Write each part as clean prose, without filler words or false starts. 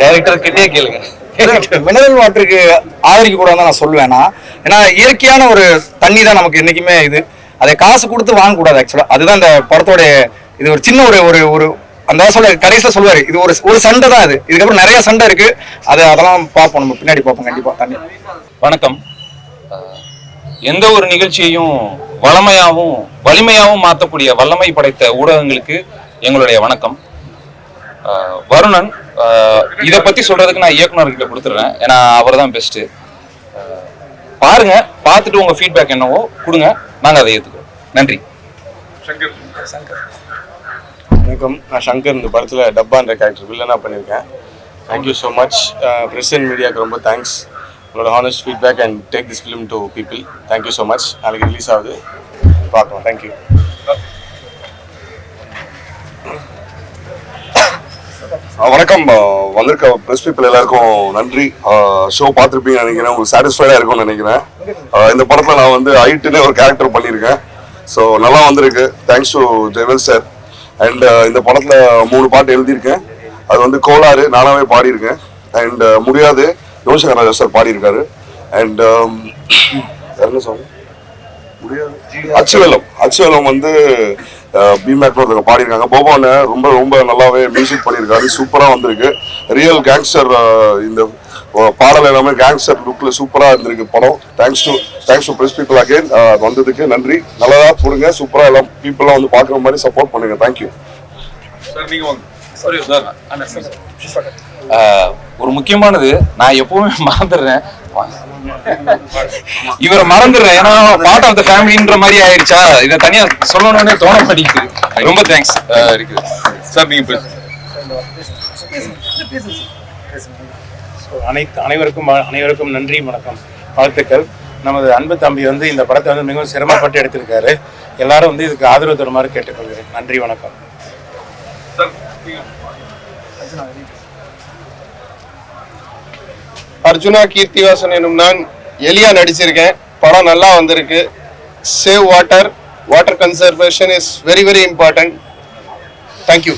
Director கிட்டே கேளுங்க. Mineral வாட்டருக்கு ஆதரிக்க கூடாதுன்னு நான் சொல்லுவேன்னா, ஏன்னா இயற்கையான ஒரு தண்ணி தான் நமக்கு என்னைக்குமே இது. அதை காசு கொடுத்து வாங்கக்கூடாது. ஆக்சுவலா அதுதான் இந்த படத்தோட இது ஒரு சின்ன ஒரு ஒரு ஒரு அந்த சொல்ல கடைசியில் சொல்லுவாரு, இது ஒரு ஒரு சண்டை தான். அது இதுக்கப்புறம் நிறைய சண்டை இருக்கு. அதெல்லாம் பார்ப்போம், நம்ம பின்னாடி பார்ப்போம் கண்டிப்பா. தண்ணி. வணக்கம். எந்த ஒரு நிகழ்ச்சியையும் வளமையாகவும் வலிமையாகவும் மாற்றக்கூடிய வல்லமை படைத்த ஊடகங்களுக்கு எங்களுடைய வணக்கம். வருணன், இதை பத்தி சொல்றதுக்கு நான் இயக்குனர்கிட்ட கொடுத்துட்றேன். ஏன்னா அவர் தான் பெஸ்ட். பாருங்க, பார்த்துட்டு உங்க ஃபீட்பேக் என்னவோ கொடுங்க, நாங்கள் அதை ஏற்றுக்கிறோம். நன்றி. வணக்கம், நான் சங்கர். இந்த படத்தில் டப்பான்ற கேரக்டர் வில்லனாக பண்ணியிருக்கேன். Thank you so much. பிரசன்ட் மீடியாவுக்கு ரொம்ப தேங்க்ஸ். உங்களோட honest feedback and take this film to people. Thank you so much. நாளைக்கு ரிலீஸ் ஆகுது, பார்க்கலாம். தேங்க்யூ. வணக்கம். வந்திருக்க ப்ரெஸ் பீப்புள் எல்லாருக்கும் நன்றி. ஷோ பார்த்துருப்பீங்க நினைக்கிறேன், உங்களுக்கு சாட்டிஸ்ஃபைடாக இருக்கும்னு நினைக்கிறேன். இந்த படத்தில் நான் வந்து ஐட்டுன்னு ஒரு கேரக்டர் பண்ணியிருக்கேன். ஸோ நல்லா வந்திருக்கு. Thanks to Jayavel sir. And இந்த படத்தில் 3 பாட்டு எழுதியிருக்கேன். அது வந்து கோளாறு நானாவே பாடியிருக்கேன். அண்ட் முடியாது யோசகர் ராஜா சார் பாடியிருக்காரு. அண்ட் என்ன சொல்ல முடியாது, அச்சுவலம் வந்து பிமேக் ஒருத்தவங்க பாடியிருக்காங்க. போபான ரொம்ப ரொம்ப நல்லாவே மியூசிக் பண்ணியிருக்காரு. சூப்பராக வந்திருக்கு. ரியல் கேங்ஸ்டர், இந்த பாடல் எல்லாமே கேங்ஸ்டர் லுக்கில் சூப்பராக இருந்திருக்கு படம். Thanks to press people again. வந்ததுக்கு நன்றி. நல்லதாக கொடுங்க. சூப்பராக எல்லாம் பீப்புளாக வந்து பார்க்குற மாதிரி சப்போர்ட் பண்ணுங்க. தேங்க்யூ. ஒரு முக்கியமானது, நான் எப்பவுமே மறந்துடுறேன், இவரை மறந்துடுறேன். ஏன்னா பார்ட் ஆஃப் த ஃபேமிலின்ற மாதிரி ஆயிடுச்சா, இதை தனியா சொல்லணும்னே தோண மாட்டேங்குது. ரொம்ப தேங்க்ஸ். இருக்குது சார், நீங்க அனைவருக்கும் நன்றி, வணக்கம், வாழ்த்துக்கள். நமது அன்பு தம்பி வந்து இந்த படத்தை வந்து மிகவும் சிரமப்பட்டு எடுத்திருக்காரு. எல்லாரும் வந்து இதுக்கு ஆதரவு தருமாறு கேட்டுக்கொள்கிறேன். நன்றி, வணக்கம். அர்ஜுனா கீர்த்திவாசன் எனும் நான் எலியா நடிச்சிருக்கேன். படம் நல்லா வந்திருக்கு. Save water conservation is very very important. Thank you.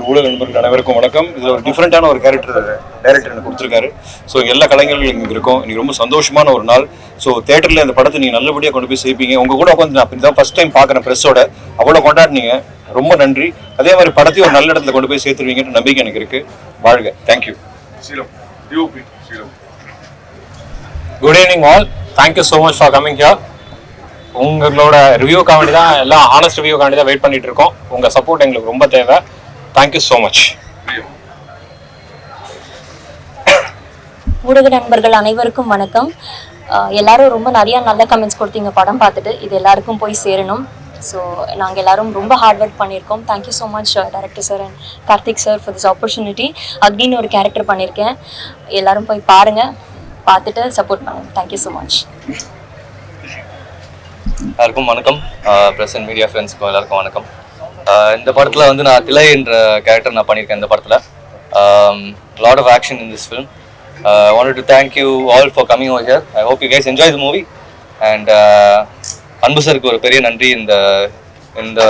ஊடக நண்பர்கள் அனைவருக்கும் வணக்கம். இதில் ஒரு டிஃப்ரெண்டான ஒரு கேரக்டர் டைரக்டர் எனக்கு கொடுத்துருக்காரு. ஸோ எல்லா கலைஞர்களும் இங்கே இருக்கும். இன்னைக்கு ரொம்ப சந்தோஷமான ஒரு நாள். ஸோ தேட்டரில் இந்த படத்தை நீங்கள் நல்லபடியாக கொண்டு போய் சேர்ப்பீங்க. உங்கள் கூட உட்காந்து நான் தான் ஃபர்ஸ்ட் டைம் பார்க்குறேன் ப்ரெஸ்ஸோட. அவ்வளோ கொண்டாடினீங்க, ரொம்ப நன்றி. அதே மாதிரி படத்தையும் ஒரு நல்ல இடத்துல கொண்டு போய் சேர்த்துருவீங்கன்ற நம்பிக்கை எனக்கு இருக்கு. வாழ்க. Thank you. Good evening all. Thank you so much for coming here. உங்களோட ரிவ்யூக்காண்டி தான், எல்லாம் ஆனஸ்ட் ரிவ்யூக்காண்டி தான் வெயிட் பண்ணிட்டு இருக்கோம். உங்கள் சப்போர்ட் எங்களுக்கு ரொம்ப தேவை. Thank you so much. ஊடக நண்பர்கள் அனைவருக்கும் வணக்கம். எல்லாரும் ரொம்ப நிறைய நல்ல கமெண்ட்ஸ் கொடுத்தீங்க படம் பார்த்துட்டு. இது எல்லாருக்கும் போய் சேரணும். ஸோ நாங்கள் எல்லாரும் ரொம்ப ஹார்ட் ஒர்க் பண்ணியிருக்கோம். Thank you so much director sir and Karthik sir for this opportunity. அக்னின்னு ஒரு கேரக்டர் பண்ணியிருக்கேன். எல்லாரும் போய் பாருங்கள், பார்த்துட்டு சப்போர்ட் பண்ணுங்கள். Thank you so much. எல்லாருக்கும் வணக்கம். ப்ரெஸ் அண்ட் மீடியா ஃப்ரெண்ட்ஸ்க்கும் எல்லாருக்கும் வணக்கம். இந்த படத்தில் வந்து நான் திலை என்ற கேரக்டர் நான் பண்ணியிருக்கேன். இந்த படத்தில் lot of action in this film. I wanted to thank you all for coming over here. I hope you guys enjoy the movie. And அன்பு சருக்கு ஒரு பெரிய நன்றி. இந்த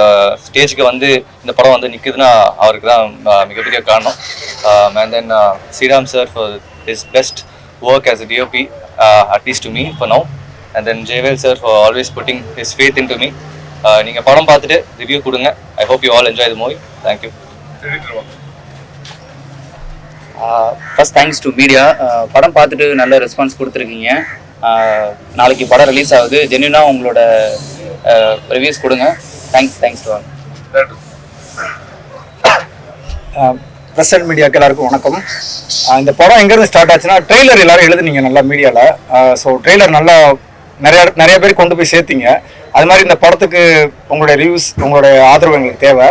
ஸ்டேஜுக்கு வந்து இந்த படம் வந்து நிற்குதுன்னா அவருக்கு தான் மிகப்பெரிய காரணம். And then Sriram sir for his best work as a DOP, at least to me for now. And then Jayvel sir for always putting his faith into me. நீங்கள் படம் பார்த்துட்டு ரிவ்யூ கொடுங்க. I hope you all enjoy the movie. Thank you. First thanks to media. படம் பார்த்துட்டு நல்ல response கொடுத்துருக்கீங்க. நாளைக்கு படம் ரிலீஸ் ஆகுது. ஜென்யூனாக உங்களோட ரிவ்யூஸ் கொடுங்க. Thanks to all. Press and மீடியாவுக்கு எல்லாருக்கும் வணக்கம். இந்த படம் எங்கேருந்து ஸ்டார்ட் ஆச்சுன்னா, ட்ரெய்லர் எல்லாரும் எழுதுனீங்க நல்லா மீடியாவில். ஸோ ட்ரெய்லர் நல்லா நிறைய பேர் கொண்டு போய் சேர்த்தீங்க. அது மாதிரி இந்த படத்துக்கு உங்களுடைய ரிவ்யூஸ், உங்களுடைய ஆதரவு எங்களுக்கு தேவை.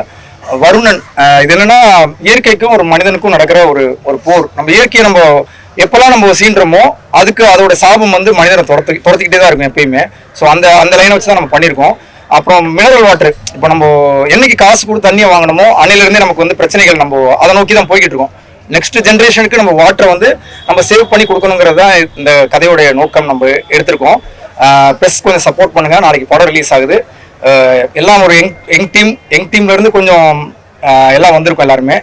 வருணன், இது என்னன்னா இயற்கைக்கும் ஒரு மனிதனுக்கும் நடக்கிற ஒரு போர். நம்ம இயற்கையை நம்ம எப்பெல்லாம் நம்ம சீன்றமோ அதுக்கு அதோட சாபம் வந்து மனிதனை துரத்திக்கிட்டே தான் இருக்கும் எப்பயுமே. ஸோ அந்த லைனை வச்சு தான் நம்ம பண்ணியிருக்கோம். அப்புறம் மினரல் வாட்டர், இப்போ நம்ம என்னைக்கு காசு கொடுத்து தண்ணியை வாங்கணுமோ அன்னையிலேருந்தே நமக்கு வந்து பிரச்சனைகள், நம்ம அதை நோக்கி தான் போய்கிட்டு இருக்கோம். நெக்ஸ்ட் ஜென்ரேஷனுக்கு நம்ம வாட்டரை வந்து நம்ம சேவ் பண்ணி கொடுக்கணுங்கிறது தான் இந்த கதையோடைய நோக்கம். நம்ம எடுத்திருக்கோம். ப்ளஸ் கொஞ்சம் சப்போர்ட் பண்ணுங்க. நாளைக்கு படம் ரிலீஸ் ஆகுது. எல்லாம் ஒரு யங் டீம்ல இருந்து கொஞ்சம் எல்லாம் வந்திருக்கோம் எல்லாருமே.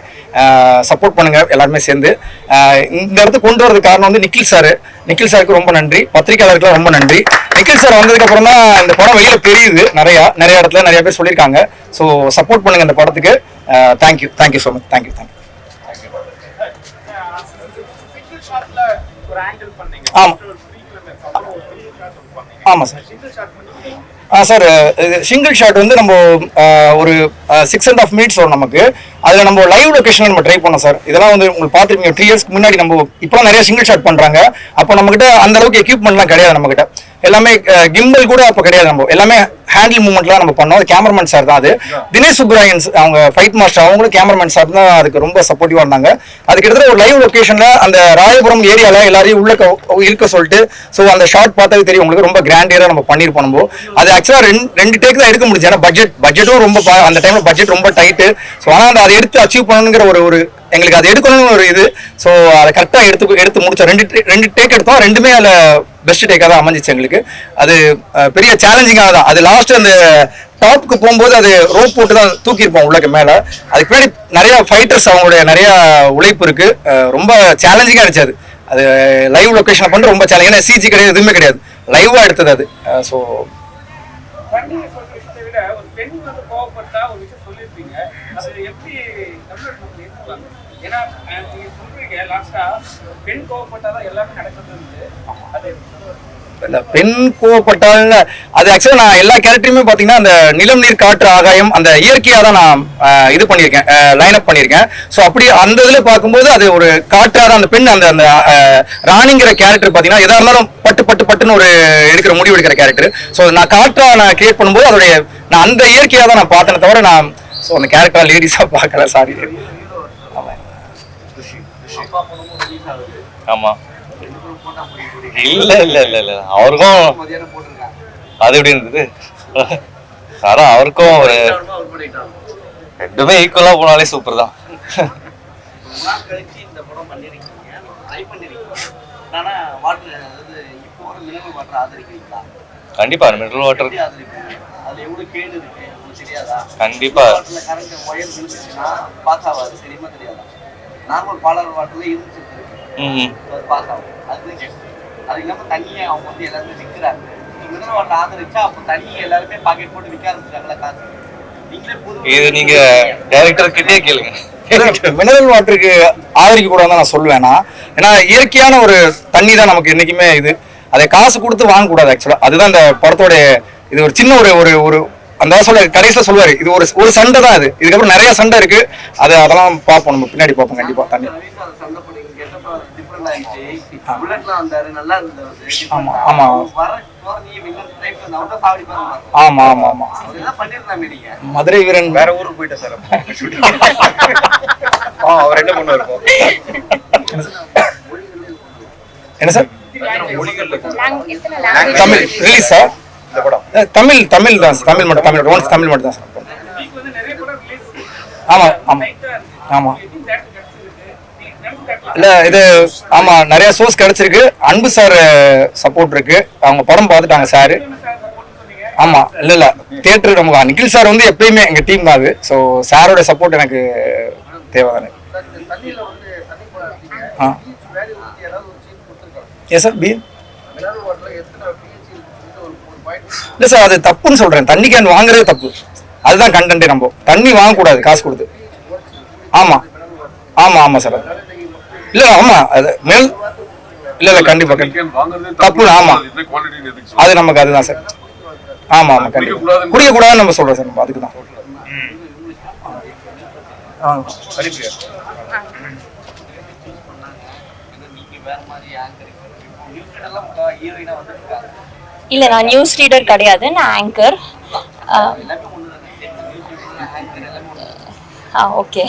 சப்போர்ட் பண்ணுங்க எல்லாருமே சேர்ந்து. இந்த இடத்துக்கு கொண்டு வரதுக்கு காரணம் வந்து நிக்கில் சாருக்கு ரொம்ப நன்றி, பத்திரிகையாளருக்குலாம் ரொம்ப நன்றி. நிக்கில் சார் வந்ததுக்கு அப்புறம் தான் இந்த படம் வெளியில தெரியுது. நிறைய இடத்துல நிறைய பேர் சொல்லியிருக்காங்க. ஸோ சப்போர்ட் பண்ணுங்க இந்த படத்துக்கு. Thank you so much. தேங்க்யூ. ஆமாம் சார். சிங்கிள் ஷாட் வந்து நம்ம ஒரு 6.5 minutes வரும் நமக்கு. அதில் நம்ம லைவ் லொகேஷன் நம்ம ட்ரை பண்ணோம் சார். இதெல்லாம் வந்து உங்களுக்கு பார்த்துருப்பீங்க 3 yearsக்கு முன்னாடி. நம்ம இப்போலாம் நிறைய சிங்கிள் ஷாட் பண்ணுறாங்க. அப்போ நம்மகிட்ட அந்த அளவுக்கு எக்யூப்மெண்ட்லாம் கிடையாது. நம்மகிட்ட எல்லாமே கிம்பல் கூட அப்போ கிடையாது. நம்ம எல்லாமே ஹேண்டில் மூவ்மெண்ட்லாம் நம்ம பண்ணோம். அது கேமராமேன் சார் தான். அது தினேஷ் சுப்ராயன்ஸ் அவங்க ஃபைட் மாஸ்டர், அவங்களும் கேமராமேன் சார் தான் அதுக்கு ரொம்ப சப்போர்ட்டிவாக இருந்தாங்க. அது கிட்டத்தட்ட ஒரு லைவ் லொகேஷனில் அந்த ராயபுரம் ஏரியாவில் எல்லாரையும் உள்ள இருக்க சொல்லிட்டு, ஸோ அந்த ஷாட் பார்த்தாலே தெரியும் உங்களுக்கு, ரொம்ப கிராண்டியராக நம்ம பண்ணியிருப்போம். நம்ம அது ஆக்சுவலாக ரெண்டு டேக் தான் எடுக்க முடிஞ்சு. ஏன்னா பட்ஜெட்டும் ரொம்ப அந்த டைமில் பட்ஜெட் ரொம்ப டைட்டு. ஸோ ஆனால் அதை எடுத்து அச்சீவ் பண்ணணுங்கிற ஒரு எங்களுக்கு அதை எடுக்கணும்னு ஒரு இது. ஸோ அதை கரெக்டாக எடுத்து முடிச்சோம். ரெண்டு டேக் எடுத்தோம். ரெண்டுமே அதில் பெஸ்ட் டேக்காக தான் அமைஞ்சிச்சு எங்களுக்கு. அது பெரிய சேலஞ்சிங்காக தான். அது லாஸ்ட் அந்த டாப்புக்கு போகும்போது அது ரோப் போட்டு தான் தூக்கியிருப்போம் உள்ளக்கு மேலே. அதுக்கு பின்னாடி நிறைய ஃபைட்டர்ஸ், அவங்களுடைய நிறைய உழைப்பு இருக்கு. ரொம்ப சேலஞ்சிங்காக இருந்துச்சு. அது லைவ் லொகேஷன் பண்ணுறது ரொம்ப சேலஞ்ச். ஏன்னா சிஜி கிடையாது, எதுவுமே கிடையாது, லைவாக எடுத்தது அது. ஸோ பெண் கோவப்பட்டால் அது ஆக்சுவலாக நான் எல்லா கேரக்டருமே பார்த்தீங்கன்னா அந்த நிலம் நீர் காற்று ஆகாயம் அந்த இயற்கையாக தான் நான் இது பண்ணியிருக்கேன், லைன் அப் பண்ணியிருக்கேன். ஸோ அப்படி அந்த இதில் பார்க்கும்போது அது ஒரு காற்றாக தான் அந்த பெண் அந்த அந்த ராணிங்கிற கேரக்டர் பார்த்தீங்கன்னா எதாக இருந்தாலும் பட்டுன்னு ஒரு எடுக்கிற முடிவு எடுக்கிற கேரக்டர். ஸோ நான் காற்றாக நான் கிரியேட் பண்ணும்போது அதோடைய நான் அந்த இயற்கையாக தான் நான் பார்த்தேனே தவிர நான் ஸோ அந்த கேரக்டராக லேடிஸாக பார்க்கல. சாரி. ஆமா இல்ல அவருக்கும் அது எப்படி இருந்தது. அதான் அவருக்கும் ஒரு ரெண்டுமே ஈக்குவலா போனாலே சூப்பர் தான். கண்டிப்பா மினரல் வாட்டர் கண்டிப்பா நார்மல் பாலர் வாட்டர்ல இருந்துச்சு. பாஸ் ஆகும். அது இல்லாம தண்ணியை அவங்க வந்து எல்லாருமே விற்கிறாங்க. மினரல் வாட்டர் ஆதரிச்சா அப்போ தண்ணியை எல்லாருமே பாக்கெட் போட்டு விற்க ஆரம்பிச்சாங்களா காசு. நீங்களே இது நீங்க டைரக்டர் கிட்டே கேளுங்க. மினரல் வாட்டருக்கு ஆதரிக்க கூடாதுன்னு நான் சொல்லுவேன். ஏன்னா இயற்கையான ஒரு தண்ணி தான் நமக்கு என்னைக்குமே இது. அதை காசு கொடுத்து வாங்கக்கூடாது. ஆக்சுவலா அதுதான் இந்த படத்தோட இது. ஒரு சின்ன ஒரு அந்த சொல்ல கடைசியில் சொல்லுவாரு, இது ஒரு சண்டை தான். அது இதுக்கப்புறம் நிறைய சண்டை இருக்கு. அதெல்லாம் பார்ப்போம், நம்ம பின்னாடி பார்ப்போம் கண்டிப்பா. தண்ணி ஆமா ஆமா ஆமா ஆமா ஆமா. மதுரை வீரன் வேற ஊருக்கு போயிட்டேன் சார். அவர் என்ன பண்ணுவாரு என்ன சார்? தமிழ் ரிலீஸா? தமிழ் தான். தமிழ் மட்டும் தான் சார். ஆமா ஆமா ஆமா. இல்ல இது ஆமா நிறைய சோர்ஸ் கிடைச்சிருக்கு. அன்பு சார் சப்போர்ட் இருக்கு. அவங்க படம் பார்த்துட்டாங்க சார். ஆமா இல்ல தியேட்டர் நம்ம நிக்கில் சார் வந்து எப்பயுமே எங்க டீம் தான் அது. ஸோ சாரோட சப்போர்ட் எனக்கு தேவைதானே. Yes sir. இல்ல சார் அது தப்புன்னு சொல்றேன். தண்ணி கேன் வாங்குறதே தப்பு. அதுதான் கண்டென்ட். நம்ம தண்ணி வாங்கக்கூடாது காசு கொடுத்து. ஆமா ஆமா ஆமா சார். இல்ல ஆமா அது மேல் இல்ல கண்டிப்பா தப்பு. ஆமா அது நமக்கு அதுதான் சார். ஆமா ஆமா கண்டிப்பா குடிக்க கூடாதுன்னு நம்ம சொல்றோம் சார். நம்ம அதுக்கு தான். இல்லை நான் நியூஸ் ரீடர் கிடையாது, நான் ஆங்கர். ஓகே.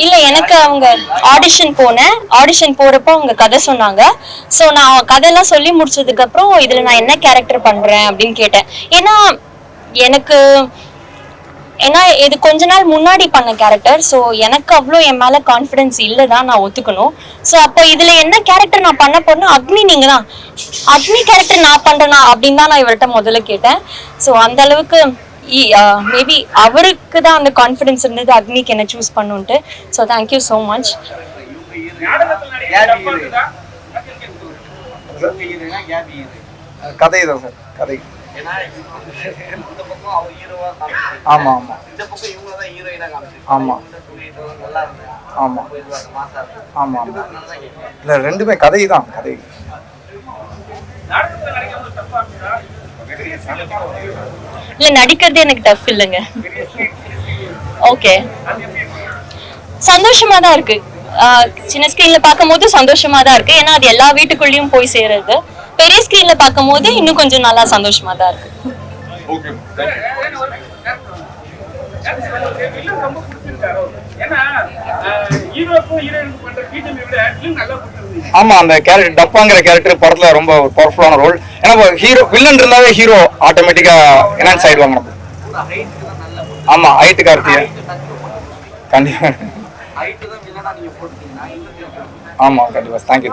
இல்லை எனக்கு அவங்க ஆடிஷன் போனேன். ஆடிஷன் போகிறப்போ அவங்க கதை சொன்னாங்க. ஸோ நான் கதையெல்லாம் சொல்லி முடிச்சதுக்கப்புறம் இதில் நான் என்ன கேரக்டர் பண்ணுறேன் அப்படின்னு கேட்டேன். ஏன்னா இது கொஞ்ச நாள் முன்னாடி பண்ண கேரக்டர். ஸோ எனக்கு அவ்வளோ என் மேலே கான்ஃபிடென்ஸ் இல்லை தான், நான் ஒத்துக்கணும். ஸோ அப்போ இதில் என்ன கேரக்டர் நான் பண்ண போறேன்னா அக்னி, நீங்கள் தான் அக்னி கேரக்டர் நான் பண்ணுறேனா அப்படின்னு தான் நான் இவர்கிட்ட முதல்ல கேட்டேன். ஸோ அந்த அளவுக்கு மேபி அவருக்கு தான் அந்த கான்ஃபிடன்ஸ் இருந்தது அக்னிக்கு என்ன சூஸ் பண்ணுன்ட்டு. So thank you so much. கதை தான் சார், கதை. ஆமா ஆமா ஆமா ஆமா ஆமா ஆமா இல்ல ரெண்டுமே கதை தான், கதை. இல்ல நடிக்கிறது எனக்கு டஃப் இல்லைங்க. ஓகே, சந்தோஷமா தான் இருக்கு. சின்ன ஸ்கிரீன்ல பார்க்கும்போது சந்தோஷமா தான் இருக்கு, ஏன்னா அது எல்லா வீட்டுக்குள்ளேயும் போய் சேருது. பெரிய ஸ்கிரீன்ல பார்க்கும்போது இன்னும் கொஞ்சம் நல்லா சந்தோஷமா தான் இருக்கு. ஆமா, அந்த கேரக்டர் டப்பாங்கிற கேரக்டர் படத்துல ரொம்ப பவர்ஃபுல்லான ரோல். ஏன்னா ஹீரோ வில்லன் இருந்தாவே ஹீரோ ஆட்டோமேட்டிக்கா என்ஹான்ஸ் ஆயிடுவாங்க. ஆமா, ஹைட் கார்த்தியா கண்டிப்பா. ஆமா கண்டிப்பா. தேங்க்யூ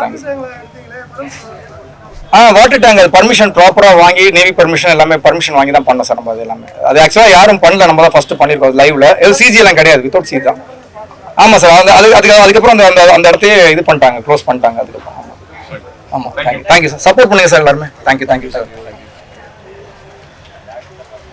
வாட்டர் டேங்க் அது பர்மிஷன் ப்ராப்பரா வாங்கி, நேவி பர்மிஷன் எல்லாமே பர்மிஷன் வாங்கி தான் பண்ணோம் சார் நம்ம. அது எல்லாமே அது ஆக்சுவலா யாரும் பண்ணல, நம்ம தான் ஃபர்ஸ்ட் பண்ணிருக்கோம் லைவ்ல. எதுவும் சிஜி எல்லாம் கிடையாது, வித்தவுட் சிஜி தான். ஆமா சார், அதுக்கப்புறம் அந்த இடத்தையே இது பண்ணிட்டாங்க, க்ளோஸ் பண்ணிட்டாங்க அதுக்கப்புறம். ஆமா தேங்க்யூ சார், சப்போர்ட் பண்ணுங்க சார் எல்லாருமே. Thank you sir.